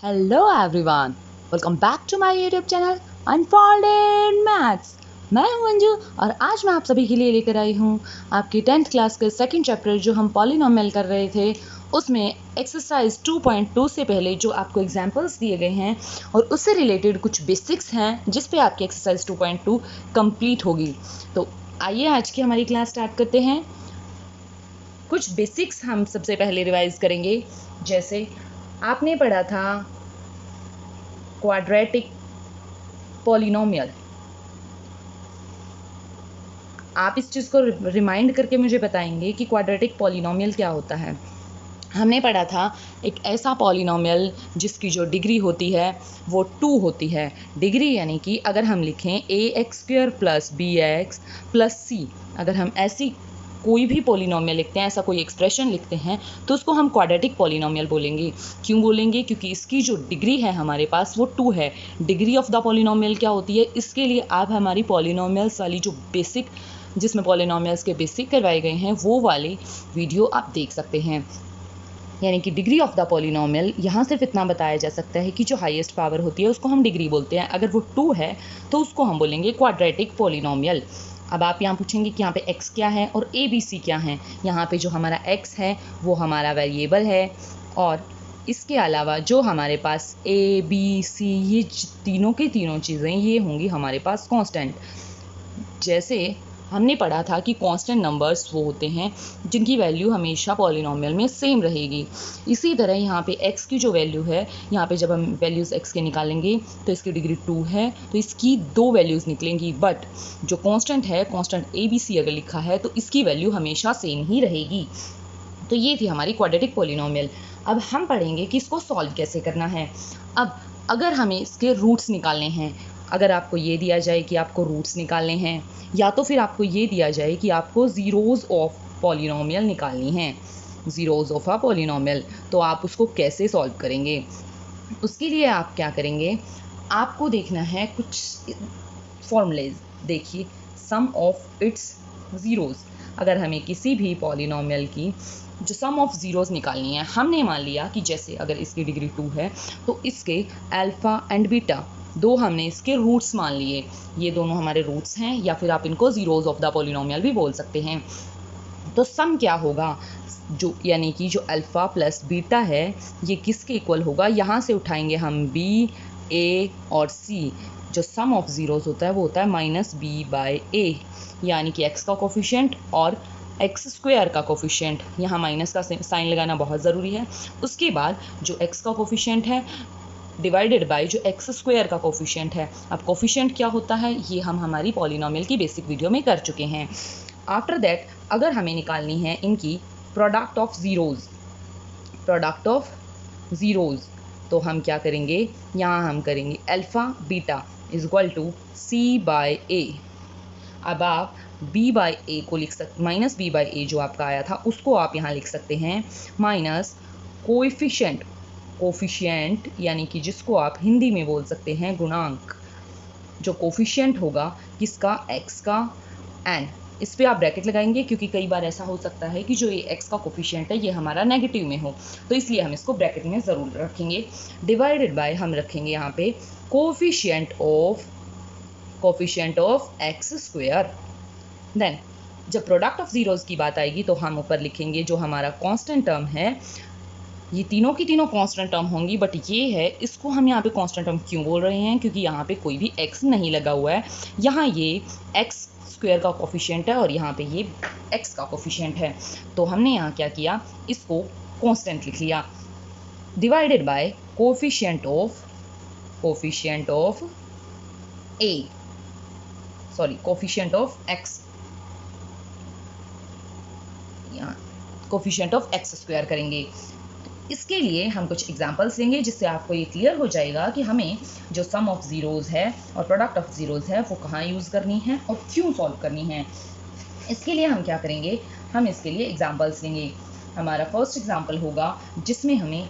Hello everyone, welcome back to my YouTube channel unfolded maths. मैं हूं अंजू और आज मैं आप सभी के लिए लेकर आई हूं आपकी 10th क्लास के सेकंड चैप्टर जो हम पॉलिनोमियल कर रहे थे उसमें एक्सरसाइज 2.2 से पहले जो आपको एग्जांपल्स दिए गए हैं और उससे रिलेटेड कुछ बेसिक्स हैं जिस पे आपकी एक्सरसाइज 2.2 कंप्लीट होगी। तो आइए आज की हमारी क्लास स्टार्ट करते हैं। कुछ बेसिक्स हम सबसे पहले रिवाइज करेंगे। जैसे आपने पढ़ा था क्वाड्रेटिक पॉलिनोमियल। आप इस चीज़ को रिमाइंड करके मुझे बताएंगे कि क्वाड्रेटिक पॉलिनोमियल क्या होता है। हमने पढ़ा था एक ऐसा पॉलिनोमियल जिसकी जो डिग्री होती है वो 2 होती है। डिग्री यानी कि अगर हम लिखें ax² + bx + c, अगर हम ऐसी कोई भी पॉलिनोमियल लिखते हैं, ऐसा कोई एक्सप्रेशन लिखते हैं तो उसको हम क्वाड्रेटिक पॉलिनोमियल बोलेंगे। क्यों बोलेंगे? क्योंकि इसकी जो डिग्री है हमारे पास वो 2 है। डिग्री ऑफ द पॉलिनोमियल क्या होती है, इसके लिए आप हमारी पॉलिनोमियल्स वाली जो बेसिक, जिसमें पॉलिनोमियल्स के बेसिक करवाए गए हैं वो वाली वीडियो आप देख सकते हैं। यानी कि डिग्री ऑफ द पॉलिनोमियल यहाँ सिर्फ इतना बताया जा सकता है कि जो हाईएस्ट पावर होती है उसको हम डिग्री बोलते हैं। अगर वो 2 है तो उसको हम बोलेंगे क्वाड्रेटिक पॉलिनोमियल। अब आप यहाँ पूछेंगे कि यहाँ पे x क्या है और a b c क्या है। यहाँ पे जो हमारा x है वो हमारा वेरिएबल है और इसके अलावा जो हमारे पास a b c ये तीनों की तीनों चीज़ें ये होंगी हमारे पास कांस्टेंट। जैसे हमने पढ़ा था कि कांस्टेंट नंबर्स वो होते हैं जिनकी वैल्यू हमेशा पॉलिनोमियल में सेम रहेगी। इसी तरह यहाँ पे x की जो वैल्यू है, यहाँ पे जब हम वैल्यूज़ x के निकालेंगे तो इसकी डिग्री 2 है तो इसकी 2 वैल्यूज़ निकलेंगी। बट जो कांस्टेंट है, कांस्टेंट ABC अगर लिखा है तो इसकी वैल्यू हमेशा सेम ही रहेगी। तो ये थी हमारी क्वाड्रेटिक पॉलिनोमियल। अब हम पढ़ेंगे कि इसको सॉल्व कैसे करना है। अब अगर हमें इसके रूट्स निकालने हैं, अगर आपको ये दिया जाए कि आपको रूट्स निकालने हैं या तो फिर आपको ये दिया जाए कि आपको ज़ीरोज़ ऑफ पॉलिनोमियल निकालनी है, ज़ीरोज़ ऑफ अ पॉलिनोमियल, तो आप उसको कैसे सॉल्व करेंगे? उसके लिए आप क्या करेंगे, आपको देखना है कुछ फॉर्मूलेज। देखिए, सम ऑफ इट्स ज़ीरोज़। अगर हमें किसी भी पॉलिनोमियल की जो सम ऑफ ज़ीरोज़ निकालनी है, हमने मान लिया कि जैसे अगर इसकी डिग्री 2 है तो इसके अल्फ़ा एंड बीटा दो हमने इसके रूट्स मान लिए। ये दोनों हमारे रूट्स हैं या फिर आप इनको ज़ीरोज़ ऑफ द पॉलिनोमियल भी बोल सकते हैं। तो सम क्या होगा, जो यानी कि जो अल्फ़ा प्लस बीटा है ये किसके इक्वल होगा, यहाँ से उठाएंगे हम b, a और c। जो सम ऑफ ज़ीरोज़ होता है वो होता है -b/a, यानी कि x का कोफिशिएंट और x² का कोफिशिएंट। यहाँ माइनस का साइन लगाना बहुत ज़रूरी है। उसके बाद जो x का कोफिशिएंट है डिवाइडेड बाय जो x² का कोफिशिएंट है। अब कोफिशिएंट क्या होता है ये हम हमारी पॉलिनोमियल की बेसिक वीडियो में कर चुके हैं। आफ्टर दैट अगर हमें निकालनी है इनकी प्रोडक्ट ऑफ ज़ीरोज़, तो हम क्या करेंगे, यहाँ हम करेंगे अल्फ़ा बीटा = c/a। अब आप b/a को लिख सकते, -b/a जो आपका आया था उसको आप यहाँ लिख सकते हैं माइनस कोफिशिएंट यानी कि जिसको आप हिंदी में बोल सकते हैं गुणांक। जो कोफिशिएंट होगा किसका, x का, एंड इस पे आप ब्रैकेट लगाएंगे क्योंकि कई बार ऐसा हो सकता है कि जो ये x का कोफिशिएंट है ये हमारा नेगेटिव में हो, तो इसलिए हम इसको ब्रैकेट में ज़रूर रखेंगे। डिवाइडेड बाय हम रखेंगे यहाँ पे कोफिशिएंट ऑफ x²। देन जब प्रोडक्ट ऑफ ज़ीरोज़ की बात आएगी तो हम ऊपर लिखेंगे जो हमारा कांस्टेंट टर्म है। ये तीनों की तीनों कांस्टेंट टर्म होंगी, बट ये है, इसको हम यहाँ पे कांस्टेंट टर्म क्यों बोल रहे हैं, क्योंकि यहाँ पे कोई भी x नहीं लगा हुआ है। यहाँ ये x² का कोफिशिएंट है और यहाँ पे ये x का कोफिशिएंट है। तो हमने यहाँ क्या किया, इसको कांस्टेंट लिख लिया। Divided by coefficient of x, coefficient of x² करेंगे। इसके लिए हम कुछ एग्जांपल्स लेंगे जिससे आपको ये क्लियर हो जाएगा कि हमें जो सम ऑफ ज़ीरोज़ है और प्रोडक्ट ऑफ ज़ीरोज़ है वो कहाँ यूज़ करनी है और क्यों सॉल्व करनी है। इसके लिए हम क्या करेंगे, हम इसके लिए एग्जांपल्स लेंगे। हमारा फर्स्ट एग्जांपल होगा जिसमें हमें,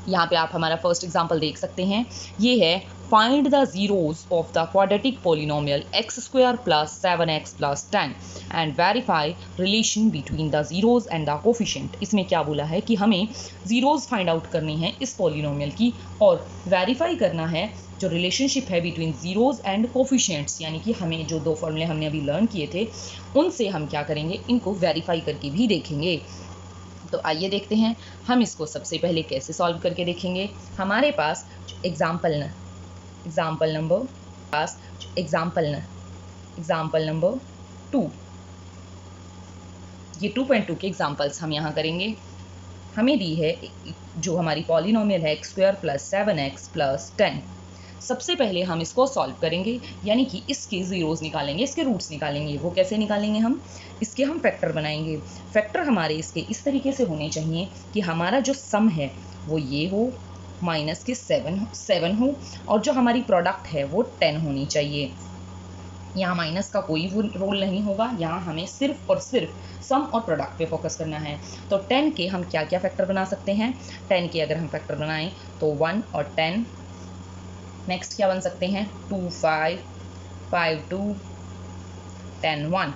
यहाँ पे आप हमारा फर्स्ट एग्जांपल देख सकते हैं, ये है find the zeros of the quadratic polynomial x square plus 7x plus 10 and verify relation between the zeros and the coefficient. इसमें क्या बोला है कि हमें जीरोज फाइंड आउट करनी है इस पॉलिनोमियल की और वेरीफाई करना है जो रिलेशनशिप है बिटवीन जीरोज एंड कोफिशिएंट्स, यानी कि हमें जो दो फॉर्मूले हमने अभी लर्न किए थे उनसे हम क्या करेंगे, इनको वेरीफाई करके भी देखेंगे। तो आइए देखते हैं हम इसको सबसे पहले कैसे सॉल्व करके देखेंगे। हमारे पास एग्जाम्पल नंबर 2, ये 2.2 के एग्जाम्पल्स हम यहाँ करेंगे। हमें दी है जो हमारी पॉलिनोमियल है x square plus 7x plus 10। सबसे पहले हम इसको सॉल्व करेंगे, यानी कि इसके जीरोस निकालेंगे, इसके रूट्स निकालेंगे। वो कैसे निकालेंगे, हम इसके हम फैक्टर बनाएंगे। फैक्टर हमारे इसके इस तरीके से होने चाहिए कि हमारा जो सम है वो ये हो, माइनस के 7 हो, और जो हमारी प्रोडक्ट है वो 10 होनी चाहिए। यहाँ माइनस का कोई रोल नहीं होगा, यहाँ हमें सिर्फ और सिर्फ सम और प्रोडक्ट पे फोकस करना है। तो 10 के हम क्या क्या फैक्टर बना सकते हैं, 10 के अगर हम फैक्टर बनाएं तो 1 और 10। नेक्स्ट क्या बन सकते हैं, 2 5 5 2 10 1।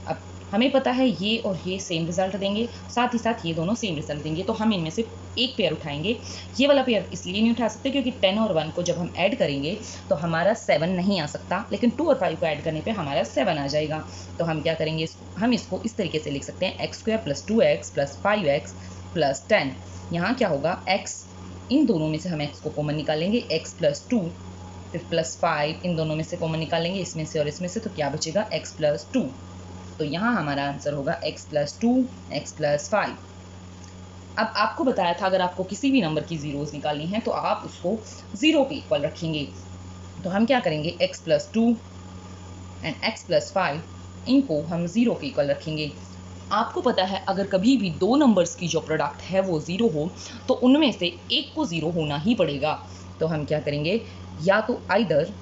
अब हमें पता है ये और ये सेम रिजल्ट देंगे, साथ ही साथ ये दोनों सेम रिजल्ट देंगे। तो हम इनमें से एक पेयर उठाएंगे। ये वाला पेयर इसलिए नहीं उठा सकते क्योंकि 10 और 1 को जब हम ऐड करेंगे तो हमारा 7 नहीं आ सकता, लेकिन 2 और 5 को ऐड करने पे हमारा 7 आ जाएगा। तो हम क्या करेंगे, हम इसको इस तरीके से लिख सकते हैं x square plus 2x plus 5x plus 10। यहाँ क्या होगा, x, इन दोनों में से हम x को कॉमन निकालेंगे, x प्लस 2 फिर प्लस 5, इन दोनों में से कॉमन निकालेंगे, इसमें से और इसमें से, तो क्या बचेगा, x प्लस 2। तो यहाँ हमारा आंसर होगा x प्लस 2 x प्लस 5। अब आपको बताया था अगर आपको किसी भी नंबर की जीरोस निकालनी है तो आप उसको 0 के इक्वल रखेंगे। तो हम क्या करेंगे, x plus 2 and x plus 5, इनको हम 0 के इक्वल रखेंगे। आपको पता है अगर कभी भी दो नंबर्स की जो प्रोडक्ट है वो 0 हो तो उनमें से एक को 0 होना ही पड़ेगा। तो हम क्या करेंगे, या तो either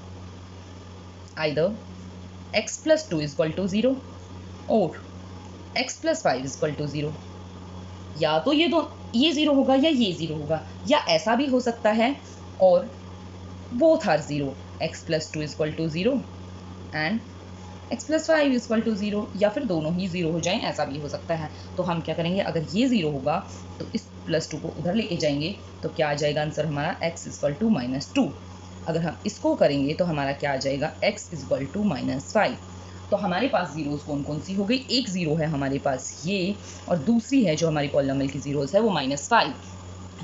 x plus 2 equal to 0 और x प्लस 5 इक्वल टू 0। या तो ये 0 होगा या ये 0 होगा, या ऐसा भी हो सकता है और both are 0, x plus 2 equal to 0 and x plus 5 equal to 0, या फिर दोनों ही 0 हो जाएं, ऐसा भी हो सकता है। तो हम क्या करेंगे, अगर ये 0 होगा तो इस प्लस 2 को उधर लेके जाएंगे तो क्या आ जाएगा आंसर हमारा, x इक्वल टू माइनस 2। अगर हम इसको करेंगे तो हमारा क्या आ जाएगा, x इक्वल टू माइनस 5। तो हमारे पास जीरोस कौन कौन सी हो गई, एक 0 है हमारे पास ये, और दूसरी है जो हमारी पॉलिनोमियल की जीरोस है वो -5।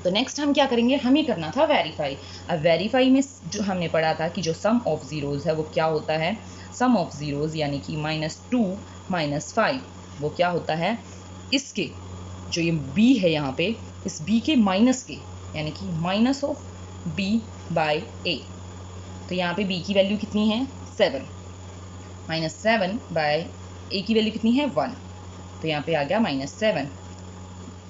तो नेक्स्ट हम क्या करेंगे, हमें करना था वेरीफाई। अब वेरीफाई में जो हमने पढ़ा था कि जो सम ऑफ जीरोस है वो क्या होता है, सम ऑफ जीरोस यानी कि -2 -5 वो क्या होता है, इसके जो ये b है यहाँ पे, इस b के माइनस के, यानी कि minus of b by a। तो यहाँ पे b की वैल्यू कितनी है, 7, -7 बाय a की वैल्यू कितनी है, 1। तो यहाँ पे आ गया -7।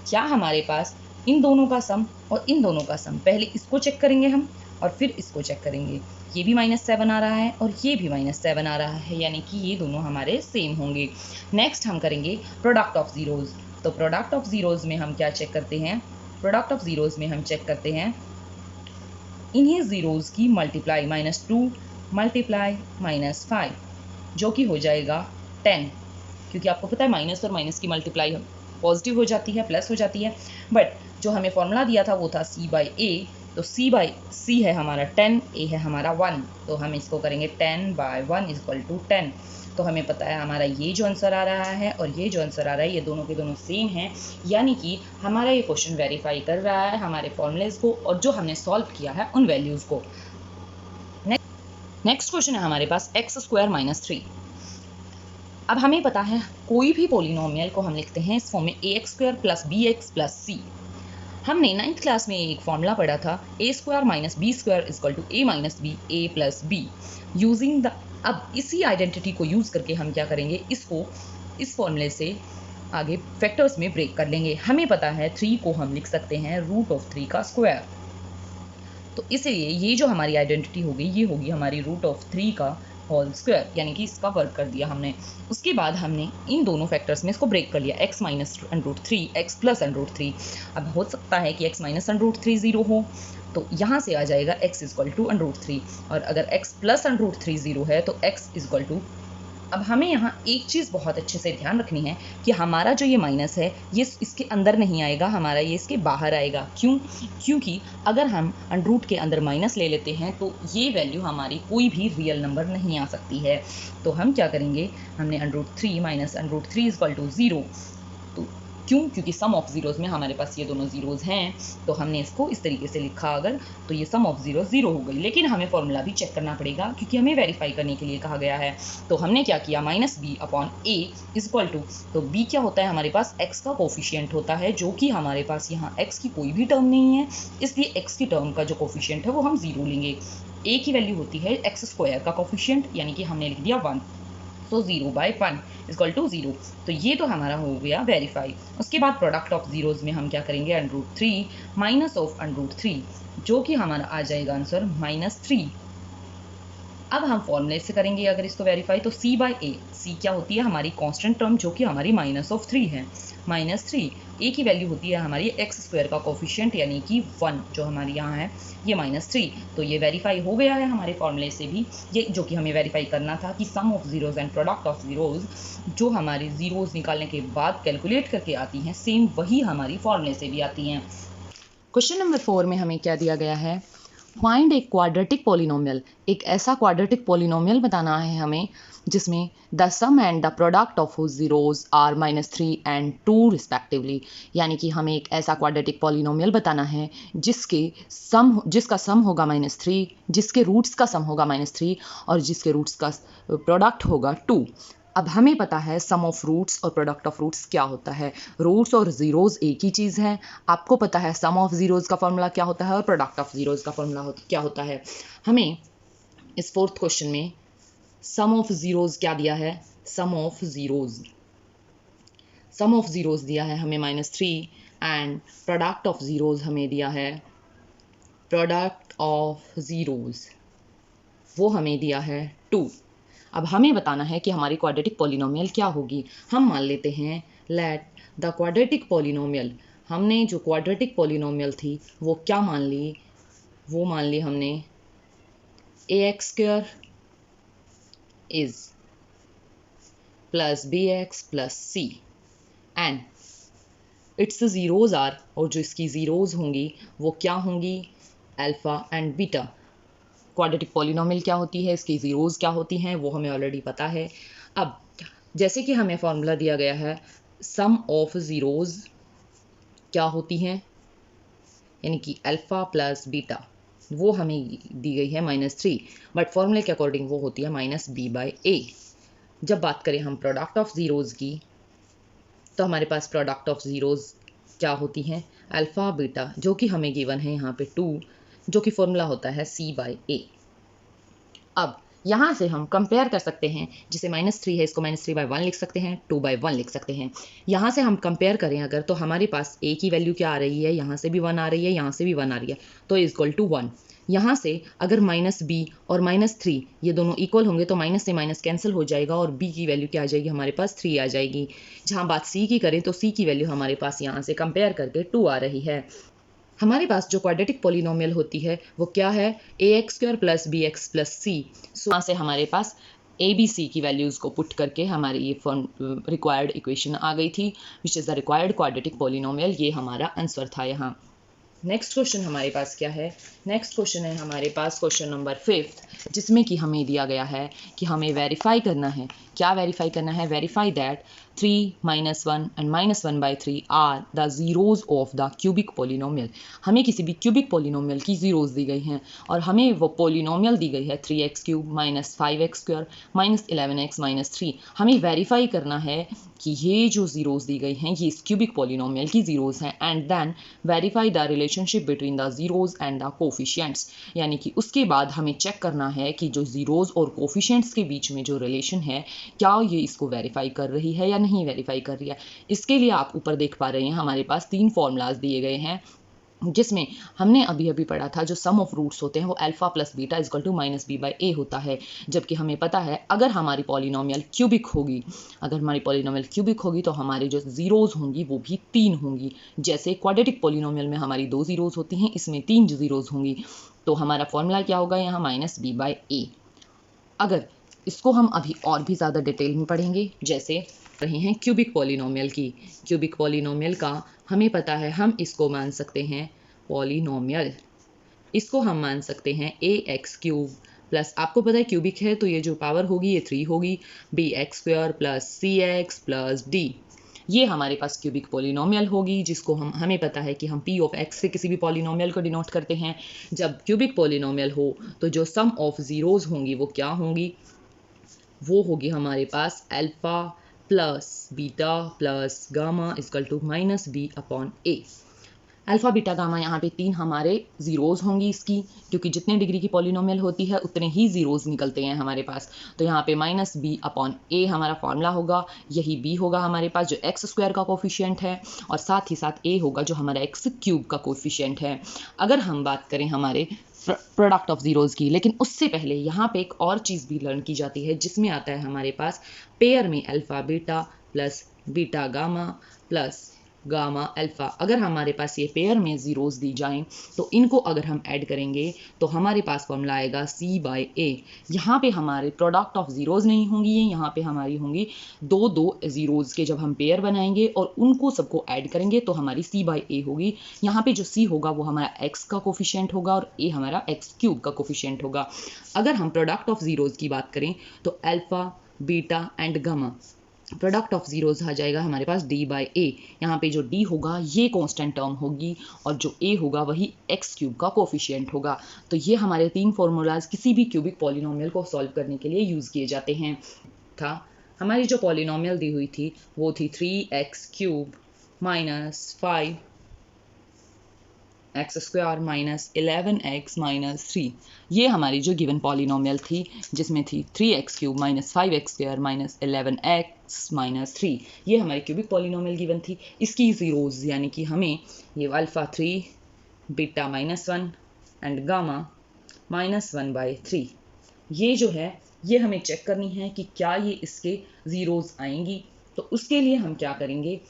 क्या हमारे पास इन दोनों का सम और इन दोनों का सम, पहले इसको चेक करेंगे हम और फिर इसको चेक करेंगे। ये भी -7 आ रहा है और ये भी -7 आ रहा है, यानी कि ये दोनों हमारे सेम होंगे। नेक्स्ट हम करेंगे प्रोडक्ट ऑफ जीरोस। तो प्रोडक्ट ऑफ जीरोस में हम क्या चेक करते हैं, प्रोडक्ट ऑफ जीरोस में हम चेक करते हैं इन्हीं जीरोस की मल्टीप्लाई, -2 मल्टीप्लाई -5 जो कि हो जाएगा 10, क्योंकि आपको पता है माइनस और माइनस की मल्टीप्लाई पॉजिटिव हो जाती है, प्लस हो जाती है। बट जो हमें फॉर्मूला दिया था वो था c बाई a, तो c है हमारा 10, a है हमारा 1, तो हम इसको करेंगे 10 बाय 1 इक्वल टू 10। तो हमें पता है हमारा ये जो आंसर आ रहा है और ये जो आंसर आ रहा है ये दोनों के दोनों सेम हैं, यानी कि हमारा ये क्वेश्चन वेरीफाई कर रहा है हमारे फॉर्मूलेज को और जो हमने सॉल्व किया है उन वैल्यूज़ को। नेक्स्ट क्वेश्चन है हमारे पास x² - 3। अब हमें पता है कोई भी पॉलिनोमियल को हम लिखते हैं इस फॉर्म में ax² + bx + c। हमने 9th क्लास में एक फॉर्मूला पढ़ा था a² - b² = a - b a + b using the. अब इसी आइडेंटिटी को यूज़ करके हम क्या करेंगे, इसको इस फॉर्मूले से आगे फैक्टर्स में ब्रेक कर लेंगे। हमें पता है 3 को हम लिख सकते हैं √3 का स्क्वायर। तो इसलिए ये जो हमारी आइडेंटिटी होगी ये होगी हमारी √3 का होल स्क्वायर, यानी कि इसका वर्क कर दिया हमने। उसके बाद हमने इन दोनों फैक्टर्स में इसको ब्रेक कर लिया, x माइनस √3 x प्लस √3। अब हो सकता है कि x माइनस √3 0 हो, तो यहाँ से आ जाएगा x इक्वल टू √3, और अगर x प्लस √3 0 है तो x इक्वल टू। अब हमें यहाँ एक चीज़ बहुत अच्छे से ध्यान रखनी है कि हमारा जो ये माइनस है ये इसके अंदर नहीं आएगा, हमारा ये इसके बाहर आएगा। क्यों? क्योंकि अगर हम अंडरूट के अंदर माइनस ले लेते हैं तो ये वैल्यू हमारी कोई भी रियल नंबर नहीं आ सकती है। तो हम क्या करेंगे, हमने √3 माइनस √3 इक्वल टू 0, तो क्यों? क्योंकि सम ऑफ ज़ीरोज़ में हमारे पास ये दोनों ज़ीरोज़ हैं, तो हमने इसको इस तरीके से लिखा अगर, तो ये सम ऑफ ज़ीरो 0 हो गई। लेकिन हमें फॉर्मूला भी चेक करना पड़ेगा क्योंकि हमें वेरीफाई करने के लिए कहा गया है। तो हमने क्या किया, minus B upon A equal to, तो बी क्या होता है हमारे पास, एक्स का कोफिशिएंट होता है, जो कि हमारे पास यहाँ एक्स की कोई भी टर्म नहीं है, इसलिए एक्स की टर्म का जो कोफिशिएंट है वो हम 0 लेंगे। ए की वैल्यू होती है एक्स स्क्वायर का कोफिशिएंट, यानी कि हमने लिख दिया 1, तो 0/1 इक्वल टू 0। तो ये तो हमारा हो गया वेरीफाई। उसके बाद प्रोडक्ट ऑफ जीरोज़ में हम क्या करेंगे, √3 माइनस ऑफ √3, जो कि हमारा आ जाएगा आंसर -3। अब हम फॉर्मूले से करेंगे अगर इसको वेरीफाई, तो c/a, c क्या होती है हमारी कांस्टेंट टर्म, जो कि हमारी -3 है, -3। a की वैल्यू होती है हमारी एक्स स्क्वायर का कोफिशिएंट, यानी कि 1, जो हमारी यहाँ है ये -3। तो ये वेरीफाई हो गया है हमारे फॉर्मूले से भी, ये जो कि हमें वेरीफाई करना था कि sum of zeros and product of zeros जो हमारी जीरोज़ निकालने के बाद कैलकुलेट करके आती हैं, सेम वही हमारी फॉर्मूले से भी आती हैं। क्वेश्चन नंबर 4 में हमें क्या दिया गया है, फाइंड ए क्वाड्रेटिक पॉलिनोमियल। एक ऐसा क्वाड्रेटिक पॉलिनोमियल बताना है हमें जिसमें the sum and the product of zeros are -3 and 2 respectively, यानी कि हमें एक ऐसा क्वाड्रेटिक पॉलिनोमियल बताना है जिसका सम होगा -3, जिसके रूट्स का सम होगा -3 और जिसके रूट्स का प्रोडक्ट होगा 2। अब हमें पता है सम ऑफ रूट्स और प्रोडक्ट ऑफ रूट्स क्या होता है, रूट्स और ज़ीरोज़ एक ही चीज़ है। आपको पता है सम ऑफ ज़ीरोज़ का फॉर्मूला क्या होता है और प्रोडक्ट ऑफ ज़ीरोज़ का फॉर्मूला क्या होता है। हमें इस 4th क्वेश्चन में सम ऑफ ज़ीरोज़ क्या दिया है, सम ऑफ ज़ीरोज़ दिया है हमें -3, एंड प्रोडक्ट ऑफ ज़ीरोज़ हमें दिया है, प्रोडक्ट ऑफ ज़ीरोज़ वो हमें दिया है 2। अब हमें बताना है कि हमारी क्वाड्रेटिक पॉलिनोमियल क्या होगी। हम मान लेते हैं, लेट द क्वाड्रेटिक पॉलिनोमियल, हमने जो क्वाड्रेटिक पॉलिनोमियल थी वो क्या मान ली, वो मान ली हमने ax² is plus bx plus c and it's zeros are, और जो इसकी ज़ीरोज़ होंगी वो क्या होंगी, alpha and beta. Quadratic polynomial क्या होती है, इसकी ज़ीरोज़ क्या होती हैं, वो हमें ऑलरेडी पता है। अब जैसे कि हमें फॉर्मूला दिया गया है, सम ऑफ ज़ीरोज़ क्या होती हैं, यानी कि अल्फ़ा प्लस बीटा, वो हमें दी गई है -3, बट फॉर्मूले के अकॉर्डिंग वो होती है -b/a। जब बात करें हम प्रोडक्ट ऑफ ज़ीरोज़ की, तो हमारे पास प्रोडक्ट ऑफ ज़ीरोज़ क्या होती हैं, अल्फ़ा बीटा, जो कि हमें गिवन है यहाँ पे 2, जो कि फॉर्मूला होता है c/a। अब यहाँ से हम कंपेयर कर सकते हैं, जिसे -3 है इसको -3/1 लिख सकते हैं, 2/1 लिख सकते हैं। यहाँ से हम कंपेयर करें अगर, तो हमारे पास a की वैल्यू क्या आ रही है, यहाँ से भी 1 आ रही है, यहाँ से भी 1 आ रही है, तो इक्वल टू 1। यहाँ से अगर -b और -3 ये दोनों इक्वल होंगे तो माइनस से माइनस कैंसिल हो जाएगा और b की वैल्यू क्या आ जाएगी, हमारे पास 3 आ जाएगी। जहाँ बात c की करें तो c की वैल्यू हमारे पास यहाँ से कंपेयर करके 2 आ रही है। हमारे पास जो क्वाड्रेटिक पॉलिनोमियल होती है वो क्या है, ax² plus bx plus c। सो यहाँ से हमारे पास a b c की वैल्यूज़ को पुट करके हमारी ये रिक्वायर्ड इक्वेशन आ गई थी, which is the required quadratic polynomial. ये हमारा आंसर था यहाँ। नेक्स्ट क्वेश्चन हमारे पास क्या है, नेक्स्ट क्वेश्चन है हमारे पास क्वेश्चन नंबर 5, जिसमें कि हमें दिया गया है कि हमें वेरीफाई करना है। क्या वेरीफाई करना है, verify that 3, -1 and -1/3 are the zeros of the cubic polynomial. हमें किसी भी क्यूबिक पॉलिनोमियल की ज़ीरोज़ दी गई हैं और हमें वो पॉलिनोमियल दी गई है 3x³ -5x² -11x -3। हमें वेरीफाई करना है कि ये जो ज़ीरोज़ दी गई हैं ये इस क्यूबिक पॉलिनोमियल की ज़ीरोज़ हैं, and then verify the relationship between the zeros and the coefficients, यानी कि उसके बाद हमें चेक करना है कि जो ज़ीरोज़ और कोफिशिएंट्स के बीच में जो रिलेशन है क्या ये इसको वेरीफाई कर रही है या नहीं वेरीफाई कर रही है। इसके लिए आप ऊपर देख पा रहे हैं हमारे पास 3 फॉर्मूलाज दिए गए हैं। जिसमें हमने अभी अभी पढ़ा था जो सम ऑफ रूट्स होते हैं वो alpha plus beta is equal to minus B by A होता है। जबकि हमें पता है अगर हमारी पॉलिनोमियल क्यूबिक होगी, तो हमारे जो ज़ीरोज़ होंगी वो भी 3 होंगी। जैसे क्वाड्रेटिक पॉलिनोमियल में हमारी 2 ज़ीरोज़ होती हैं, इसमें 3 ज़ीरोज़ होंगी। तो हमारा फॉर्मूला क्या होगा यहाँ माइनस बी बाई ए। अगर इसको हम अभी और भी ज़्यादा डिटेल में पढ़ेंगे, जैसे रहे हैं क्यूबिक पॉलिनोमियल का हमें पता है हम इसको मान सकते हैं पॉलिनोमियल, इसको हम मान सकते हैं ए एक्स क्यूब प्लस, आपको पता है क्यूबिक है तो ये जो पावर होगी ये 3 होगी, बी एक्स स्क्वायर प्लस सी एक्स प्लस डी। ये हमारे पास क्यूबिक पॉलिनोमियल होगी, जिसको हमें पता है कि हम पी ऑफ एक्स से किसी भी पॉलिनोमियल को डिनोट करते हैं। जब क्यूबिक पॉलिनोमियल हो तो जो सम ऑफ ज़ीरोज़ होंगी वो क्या होंगी, वो होगी हमारे पास alpha plus beta plus gamma is equal to minus B upon A. Alpha beta gamma यहाँ पे 3 हमारे ज़ीरोज़ होंगी इसकी, क्योंकि जितने डिग्री की पॉलिनोमियल होती है उतने ही ज़ीरोज़ निकलते हैं हमारे पास। तो यहाँ पे माइनस बी अपॉन ए हमारा फॉर्मूला होगा, यही बी होगा हमारे पास जो एक्स स्क्वायर का कोफिशिएंट है, और साथ ही साथ ए होगा जो हमारा एक्स क्यूब का कोफिशिएंट है। अगर हम बात करें हमारे प्रोडक्ट ऑफ ज़ीरोज़ की, लेकिन उससे पहले यहाँ पे एक और चीज़ भी लर्न की जाती है, जिसमें आता है हमारे पास पेयर में alpha beta plus beta gamma plus gamma alpha. अगर हमारे पास ये पेयर में ज़ीरोज़ दी जाएं तो इनको अगर हम ऐड करेंगे तो हमारे पास फॉर्मूला आएगा सी बाई ए। यहाँ पे हमारे प्रोडक्ट ऑफ ज़ीरोज़ नहीं होंगी, यहाँ पे हमारी होंगी दो ज़ीरोज़ के जब हम पेयर बनाएंगे और उनको सबको ऐड करेंगे तो हमारी सी बाई ए होगी। यहाँ पे जो सी होगा वो हमारा एक्स का कोफिशिएंट होगा और ए हमारा एक्स क्यूब का कोफिशिएंट होगा। अगर हम प्रोडक्ट ऑफ ज़ीरोज़ की बात करें तो alpha beta and gamma, product of zeros आ जाएगा हमारे पास डी बाई ए। यहाँ पे जो डी होगा ये कांस्टेंट टर्म होगी और जो ए होगा वही एक्स क्यूब का कोफिशिएंट होगा। तो ये हमारे 3 फार्मूलाज किसी भी क्यूबिक पॉलिनोमियल को सॉल्व करने के लिए यूज़ किए जाते हैं। था हमारी जो पॉलिनोमियल दी हुई थी वो थी 3x cube minus 5 x square minus 11x minus 3। ये हमारी जो गिवन पॉलिनोमियल थी, जिसमें थी 3x cube minus 5x square minus 11x minus 3। ये हमारी क्यूबिक पॉलिनोमियल गिवन थी। इसकी ज़ीरोज़ यानी कि हमें ये alpha 3 beta minus 1 and gamma minus 1 by 3, ये जो है ये हमें चेक करनी है कि क्या ये इसके ज़ीरोज़ आएंगी। तो उसके लिए हम क्या करेंगे,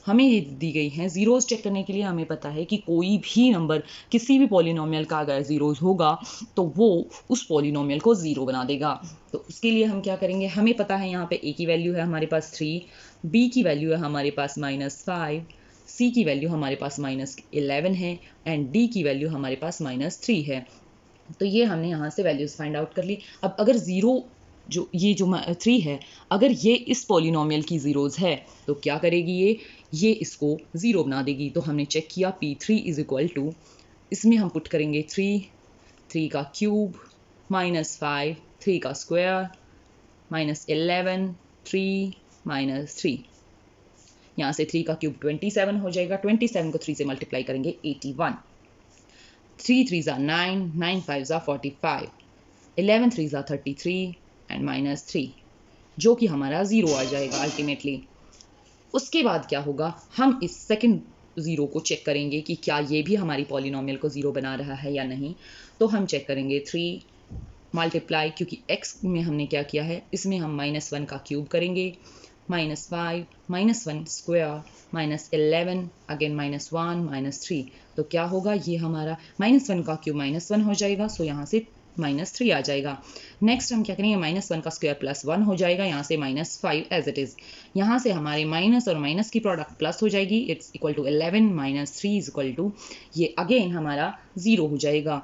हमें ये दी गई हैं ज़ीरोज़ चेक करने के लिए हमें पता है कि कोई भी नंबर किसी भी पॉलिनोमियल का अगर ज़ीरोज़ होगा तो वो उस पॉलिनोमियल को ज़ीरो बना देगा। तो उसके लिए हम क्या करेंगे, हमें पता है यहाँ पे a की वैल्यू है हमारे पास 3, b की वैल्यू है हमारे पास -5, c की वैल्यू हमारे पास -11 है एंड d की वैल्यू हमारे पास -3 है। तो ये हमने यहाँ से वैल्यूज़ फाइंड आउट कर ली। अब अगर ज़ीरो जो ये जो 3 है, अगर ये इस पॉलिनोमियल की ज़ीरोज़ है तो क्या करेगी ये इसको ज़ीरो बना देगी। तो हमने चेक किया P3 इज इक्वल टू, इसमें हम पुट करेंगे 3 का क्यूब -5 3 का स्क्वायर -11 3 -3। यहाँ से 3 का क्यूब 27 हो जाएगा, 27 को 3 से मल्टीप्लाई करेंगे 81, 3 3 ज़ा 9 9 5 ज़ा 45, 11 3 ज़ा 33 एंड -3, जो कि हमारा ज़ीरो आ जाएगा अल्टीमेटली। उसके बाद क्या होगा, हम इस सेकंड ज़ीरो को चेक करेंगे कि क्या ये भी हमारी पॉलिनोमियल को ज़ीरो बना रहा है या नहीं। तो हम चेक करेंगे 3 मल्टीप्लाई, क्योंकि x में हमने क्या किया है, इसमें हम -1 का क्यूब करेंगे, -5 -1 स्क्वायर -11 अगेन -1 -3। तो क्या होगा, ये हमारा -1 का क्यूब -1 हो जाएगा, सो यहाँ से -3 आ जाएगा। नेक्स्ट हम क्या करेंगे, -1 का स्क्वायर +1 हो जाएगा, यहाँ से -5 एज इट इज़। यहाँ से हमारे माइनस और माइनस की प्रोडक्ट प्लस हो जाएगी, it's equal to 11 -3 is equal to, ये अगेन हमारा ज़ीरो हो जाएगा।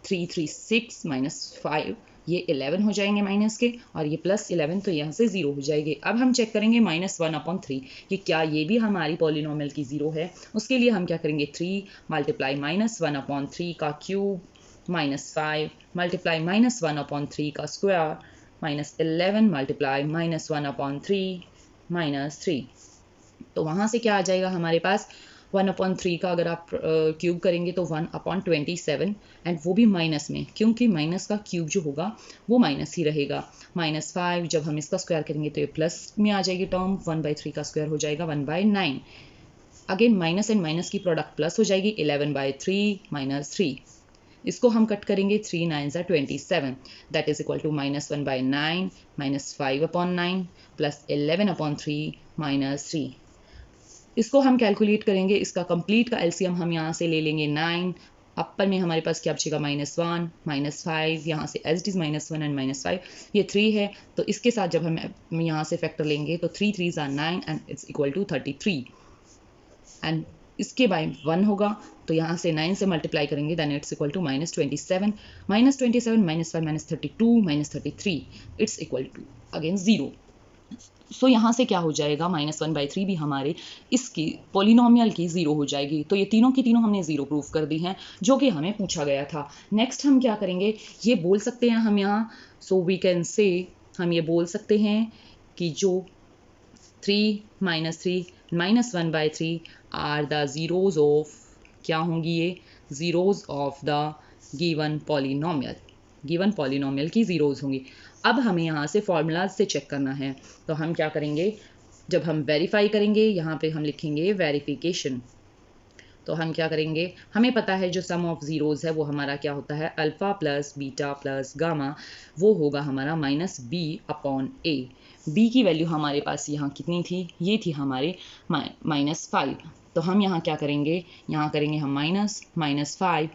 3 3 6 -5 ये 11 हो जाएंगे माइनस के, और ये +11 तो यहाँ से ज़ीरो हो जाएंगे। अब हम चेक करेंगे -1/3 कि क्या ये भी हमारी पॉलिनोमियल की ज़ीरो है। उसके लिए हम क्या करेंगे, 3 मल्टीप्लाई -1/3 का क्यूब -5 मल्टीप्लाई -1/3 का स्क्वायर -11 मल्टीप्लाई -1/3 -3। तो वहाँ से क्या आ जाएगा हमारे पास, 1/3 का अगर आप क्यूब करेंगे तो 1/27 एंड वो भी माइनस में, क्योंकि माइनस का क्यूब जो होगा वो माइनस ही रहेगा। -5 जब हम इसका स्क्वायर करेंगे तो ये प्लस में आ जाएगी टर्म, 1/3 का स्क्वायर हो जाएगा 1/9। अगेन माइनस एंड माइनस की प्रोडक्ट प्लस हो जाएगी 11/3 माइनस 3। इसको हम कट करेंगे 3 9 are 27 that is equal to -1/9 -5/9 plus 11/3 minus 3। इसको हम कैलकुलेट करेंगे, इसका कंप्लीट का एलसीएम हम यहाँ से ले लेंगे 9, अपर में हमारे पास क्या बचेगा -1 -5, यहाँ से एज इट इज -1 एंड -5, ये 3 है, तो इसके साथ जब हम यहाँ से फैक्टर लेंगे तो 3 3s are 9 and it's equal to 33 and इसके बाय 1 होगा, तो यहाँ से 9 से मल्टीप्लाई करेंगे then it's equal to -27 -5 -32 -33 it's equal to again 0। So यहाँ से क्या हो जाएगा, -1/3 भी हमारे इसकी पोलिनोमियल की 0 हो जाएगी। तो ये तीनों की तीनों हमने 0 प्रूफ कर दी हैं जो कि हमें पूछा गया था। नेक्स्ट हम क्या करेंगे, ये बोल सकते हैं हम यहाँ, सो वी कैन से, हम ये बोल सकते हैं कि जो 3 -3 -1/3 आर द जीरोज ऑफ, क्या होंगी ये zeros of the given polynomial, given polynomial की जीरोज होंगी। अब हमें यहाँ से फॉर्मूलाज से चेक करना है, तो हम क्या करेंगे, जब हम वेरीफाई करेंगे यहाँ पे हम लिखेंगे वेरिफिकेशन। तो हम क्या करेंगे, हमें पता है जो सम ऑफ जीरोज है वो हमारा क्या होता है, alpha plus beta plus gamma, वो होगा हमारा -b/a। b की वैल्यू हमारे पास यहाँ कितनी थी, ये थी हमारे -5। तो हम यहाँ क्या करेंगे, यहाँ करेंगे हम -5,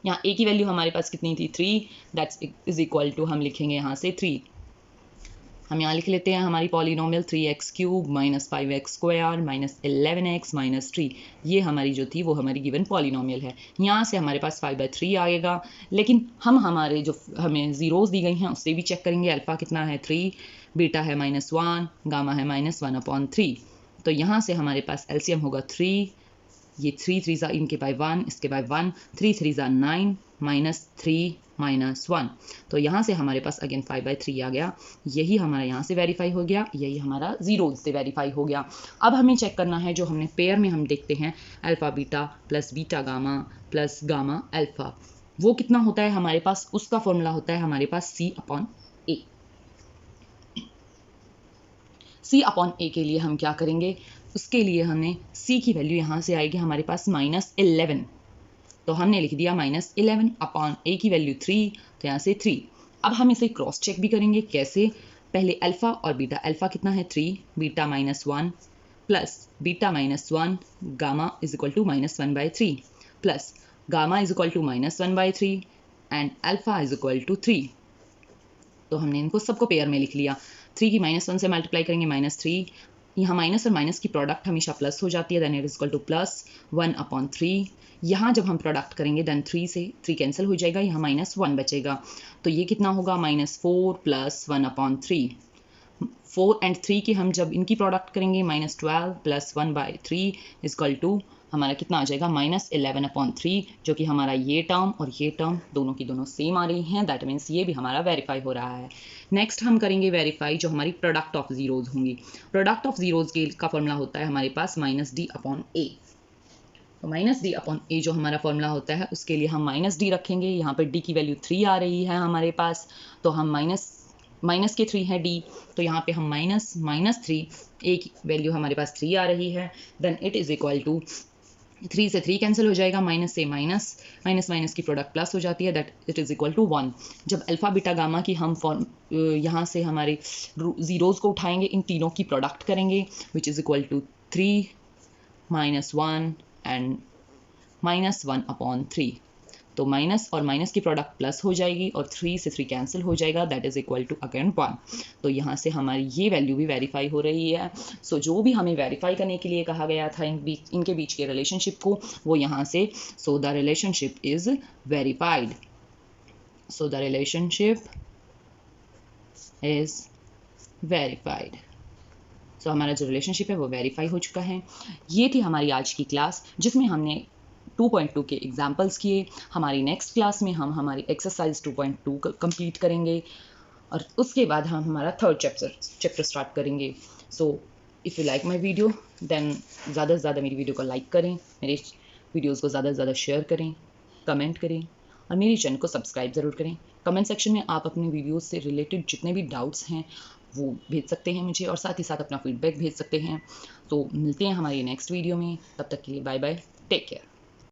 यहाँ a की वैल्यू हमारे पास कितनी थी 3, दैट्स इज इक्वल टू, हम लिखेंगे यहाँ से 3, हम यहाँ लिख लेते हैं हमारी पॉलिनोमियल 3x³ -5x² -11x -3, ये हमारी जो थी वो हमारी गिवन पॉलिनोमियल है। यहाँ से हमारे पास 5/3 आएगा, लेकिन हम हमारे जो हमें जीरोज दी गई हैं उससे भी चेक करेंगे। अल्फा कितना है 3, बीटा है -1, गामा है -1/3। तो यहाँ से हमारे पास एलसीएम होगा 3, ये 3 3s इनके बाय 1, इसके बाय 1, 3 3s 9 -3 -1, तो यहाँ से हमारे पास अगेन 5/3 आ गया। यही हमारा यहाँ से वेरीफाई हो गया, यही हमारा जीरोज से वेरीफाई हो गया। अब हमें चेक करना है जो हमने पेयर में हम देखते हैं alpha beta plus beta gamma plus gamma alpha, वो कितना होता है हमारे पास, उसका फॉर्मूला होता है हमारे पास C/A। C/A के लिए हम क्या करेंगे, उसके लिए हमने C की वैल्यू यहाँ से आएगी हमारे पास -11, तो हमने लिख दिया -11/A की वैल्यू 3, तो यहाँ से 3। अब हम इसे क्रॉस चेक भी करेंगे, कैसे, पहले अल्फा और बीटा, अल्फा कितना है 3, beta -1 plus beta -1 gamma is equal to -1/3 plus gamma is equal to -1/3 and alpha is equal to 3। तो हमने इनको सबको पेयर में लिख लिया, 3 की -1 से मल्टीप्लाई करेंगे -3, यहाँ माइनस और माइनस की प्रोडक्ट हमेशा प्लस हो जाती है, then it is equal to +1/3। यहाँ जब हम प्रोडक्ट करेंगे देन 3 से 3 कैंसिल हो जाएगा, यहाँ -1 बचेगा, तो ये कितना होगा -4 + 1/3। 4 एंड 3 की हम जब इनकी प्रोडक्ट करेंगे -12 + 1/3 इज इक्वल टू हमारा कितना आ जाएगा -11/3, जो कि हमारा ये टर्म और ये टर्म दोनों की दोनों सेम आ रही हैं, दैट मीन्स ये भी हमारा वेरीफाई हो रहा है। नेक्स्ट हम करेंगे वेरीफाई जो हमारी प्रोडक्ट ऑफ जीरोज होंगी। प्रोडक्ट ऑफ जीरोज का फॉर्मूला होता है हमारे पास -d/a। तो -d/a जो हमारा फॉर्मूला होता है उसके लिए हम -d रखेंगे, यहाँ पर d की वैल्यू 3 आ रही है हमारे पास, तो हम माइनस के 3 है d, तो यहाँ पे हम -3, a की वैल्यू हमारे पास 3 आ रही है, then it is equal to 3 से 3 कैंसिल हो जाएगा, माइनस से माइनस, माइनस की प्रोडक्ट प्लस हो जाती है, that it is equal to 1। जब अल्फा बीटा गामा की हम यहाँ से हमारे जीरोज को उठाएंगे, इन तीनों की प्रोडक्ट करेंगे which is equal to 3 -1 and -1/3। तो माइनस और माइनस की प्रोडक्ट प्लस हो जाएगी और 3 से 3 कैंसिल हो जाएगा, that is equal to again 1। तो यहाँ से हमारी ये वैल्यू भी वेरीफाई हो रही है। सो जो भी हमें वेरीफाई करने के लिए कहा गया था इनके बीच के रिलेशनशिप को, वो यहाँ से, so the relationship is verified, so the relationship is verified. So हमारा जो रिलेशनशिप है वो वेरीफाई हो चुका है। ये थी हमारी आज की क्लास जिसमें हमने 2.2 के एग्जाम्पल्स किए। हमारी नेक्स्ट क्लास में हम हमारी एक्सरसाइज 2.2 कंप्लीट करेंगे और उसके बाद हम हमारा थर्ड चैप्टर स्टार्ट करेंगे। So if you like my video then ज़्यादा से ज़्यादा मेरी वीडियो को लाइक करें, मेरे वीडियोज़ को ज़्यादा से ज़्यादा शेयर करें, कमेंट करें और मेरी चैनल को सब्सक्राइब ज़रूर करें। कमेंट सेक्शन में आप अपने वीडियोज़ से रिलेटेड जितने भी डाउट्स हैं वो भेज सकते हैं मुझे, और साथ ही साथ अपना फीडबैक भेज सकते हैं। तो मिलते हैं हमारी नेक्स्ट वीडियो में, तब तक के लिए बाय बाय, टेक केयर।